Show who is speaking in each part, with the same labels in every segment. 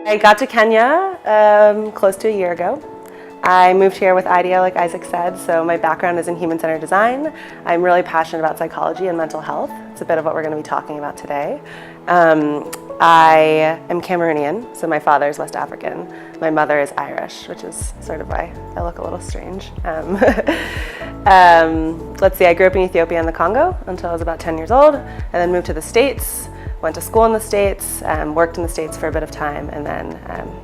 Speaker 1: I got to Kenya close to a year ago. I moved here with IDEA, like Isaac said, so my background is in human-centered design. I'm really passionate about psychology and mental health. It's a bit of what we're going to be talking about today. I am Cameroonian, so my father is West African. My mother is Irish, which is sort of why I look a little strange. Let's see, I grew up in Ethiopia and the Congo until I was about 10 years old, and then moved to the States, went to school in the States, worked in the States for a bit of time, and then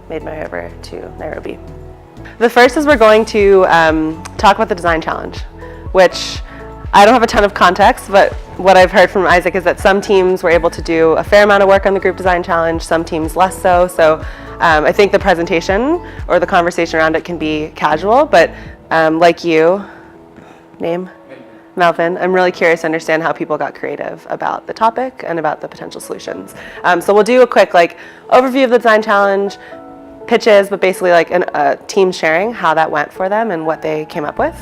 Speaker 1: made my way over to Nairobi. The first is we're going to talk about the design challenge, which I don't have a ton of context, but what I've heard from Isaac is that some teams were able to do a fair amount of work on the group design challenge, some teams less so. So I think the presentation or the conversation around it can be casual, but like you, name? Melvin, I'm really curious to understand how people got creative about the topic and about the potential solutions. So we'll do a quick overview of the design challenge, pitches, but basically a team sharing how that went for them and what they came up with.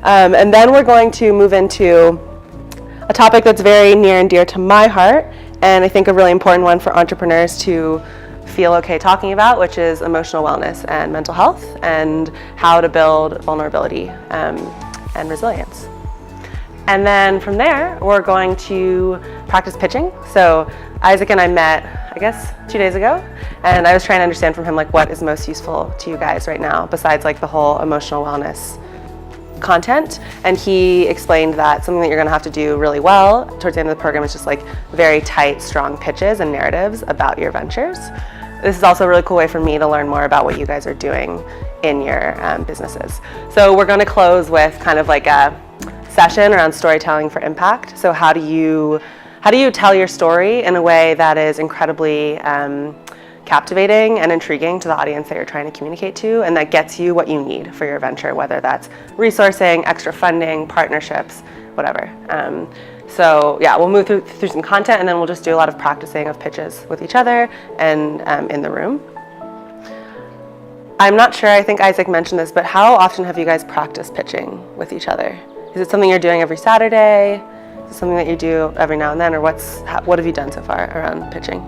Speaker 1: And then we're going to move into a topic that's very near and dear to my heart, and I think a really important one for entrepreneurs to feel okay talking about, which is emotional wellness and mental health, and how to build vulnerability and resilience. And then from there, we're going to practice pitching. So Isaac and I met, I guess, 2 days ago, and I was trying to understand from him what is most useful to you guys right now, besides the whole emotional wellness content. And he explained that something that you're going to have to do really well towards the end of the program is just very tight, strong pitches and narratives about your ventures. This is also a really cool way for me to learn more about what you guys are doing in your businesses. So we're going to close with kind of a session around storytelling for impact. So how do you tell your story in a way that is incredibly captivating and intriguing to the audience that you're trying to communicate to, and that gets you what you need for your venture, whether that's resourcing, extra funding, partnerships, whatever. So yeah, we'll move through some content, and then we'll just do a lot of practicing of pitches with each other and in the room. I'm not sure, I think Isaac mentioned this, but how often have you guys practiced pitching with each other? Is it something you're doing every Saturday? Is it something that you do every now and then, or what have you done so far around pitching?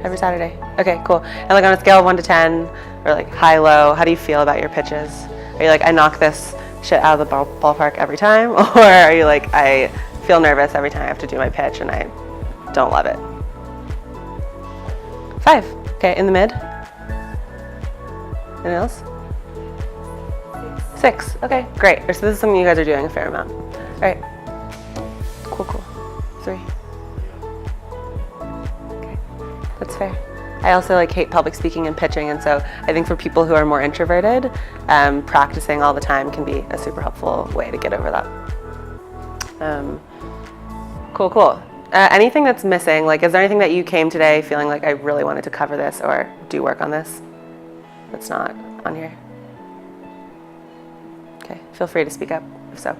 Speaker 1: Every Saturday. Okay, cool. And on a scale of 1 to 10, or high, low, how do you feel about your pitches? Are you I knock this shit out of the ballpark every time? Or are you I feel nervous every time I have to do my pitch and I don't love it? 5. Okay, in the mid? Anything else? 6. Okay, great. So this is something you guys are doing a fair amount. All right. Cool. 3. Okay, that's fair. I also hate public speaking and pitching, and so I think for people who are more introverted, practicing all the time can be a super helpful way to get over that. Cool. Anything that's missing? Is there anything that you came today feeling I really wanted to cover this or do work on this that's not on here? Okay, feel free to speak up if so.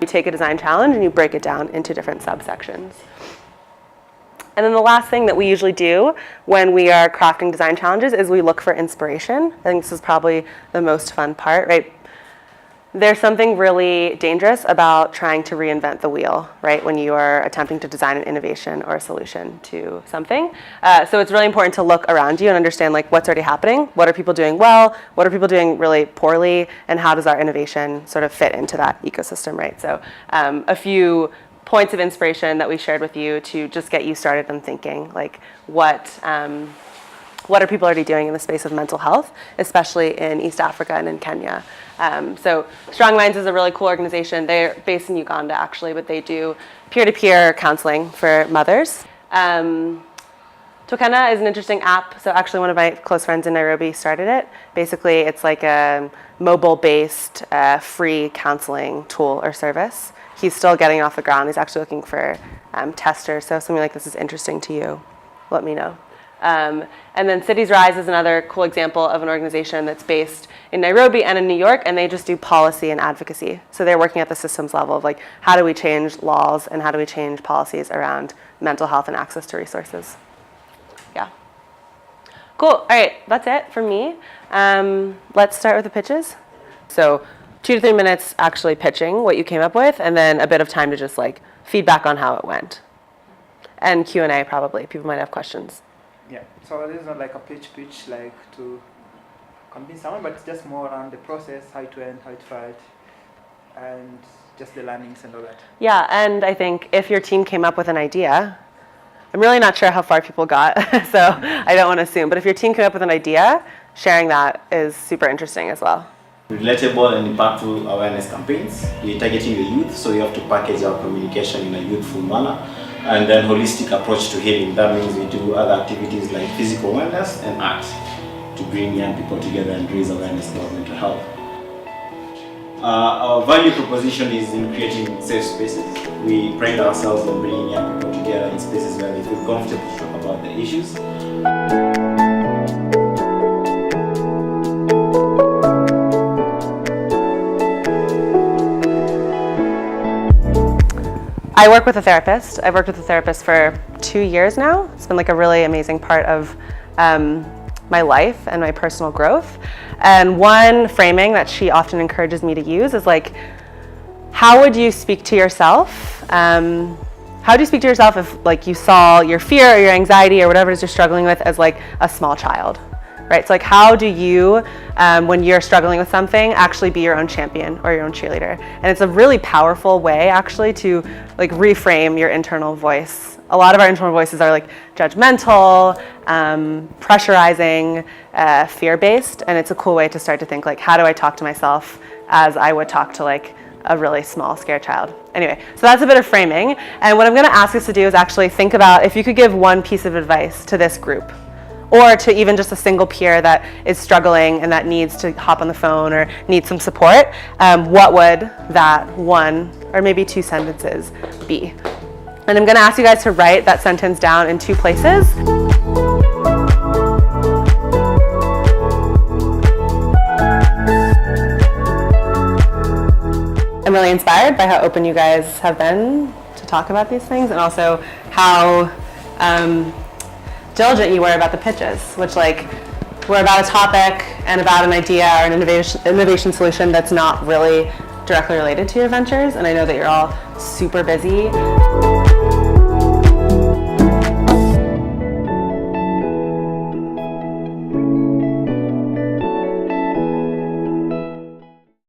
Speaker 1: You take a design challenge and you break it down into different subsections. And then the last thing that we usually do when we are crafting design challenges is we look for inspiration. I think this is probably the most fun part, right? There's something really dangerous about trying to reinvent the wheel, right? When you are attempting to design an innovation or a solution to something. So it's really important to look around you and understand what's already happening. What are people doing well? What are people doing really poorly? And how does our innovation sort of fit into that ecosystem, right? So a few points of inspiration that we shared with you to just get you started on thinking what are people already doing in the space of mental health, especially in East Africa and in Kenya. So Strong Minds is a really cool organization. They're based in Uganda, actually, but they do peer-to-peer counseling for mothers. Tokena is an interesting app. So actually one of my close friends in Nairobi started it. Basically, it's a mobile-based free counseling tool or service. He's still getting off the ground. He's actually looking for testers. So if something like this is interesting to you, let me know. And then Cities Rise is another cool example of an organization that's based in Nairobi and in New York, and they just do policy and advocacy. So they're working at the systems level of how do we change laws and how do we change policies around mental health and access to resources. Yeah. Cool. All right, that's it for me. Let's start with the pitches. So 2 to 3 minutes actually pitching what you came up with, and then a bit of time to just feedback on how it went. And Q&A probably. People might have questions.
Speaker 2: Yeah, so this is not like a pitch like to convince someone, but it's just more around the process, how it went, how it felt, and just the learnings and all that.
Speaker 1: Yeah, and I think if your team came up with an idea, I'm really not sure how far people got, so I don't want to assume, but if your team came up with an idea, sharing that is super interesting as well.
Speaker 3: Relatable and impactful awareness campaigns. We're targeting the youth, so we have to package our communication in a youthful manner. And then holistic approach to healing. That means we do other activities like physical wellness and art to bring young people together and raise awareness about mental health. Our value proposition is in creating safe spaces. We pride ourselves on bringing young people together in spaces where they feel comfortable to talk about their issues.
Speaker 1: I work with a therapist. I've worked with a therapist for 2 years now. It's been like a really amazing part of my life and my personal growth. And one framing that she often encourages me to use is like, how would you speak to yourself? How do you speak to yourself if like you saw your fear or your anxiety or whatever it is you're struggling with as like a small child? Right? So like how do you, when you're struggling with something, actually be your own champion or your own cheerleader? And it's a really powerful way actually to like reframe your internal voice. A lot of our internal voices are like judgmental, pressurizing, fear-based, and it's a cool way to start to think like, how do I talk to myself as I would talk to like a really small, scared child? Anyway, so that's a bit of framing. And what I'm gonna ask us to do is actually think about if you could give one piece of advice to this group, or to even just a single peer that is struggling and that needs to hop on the phone or needs some support, what would that one or maybe 2 sentences be? And I'm gonna ask you guys to write that sentence down in 2 places. I'm really inspired by how open you guys have been to talk about these things, and also how diligent you were about the pitches, which like were about a topic and about an idea or an innovation solution that's not really directly related to your ventures. And I know that you're all super busy.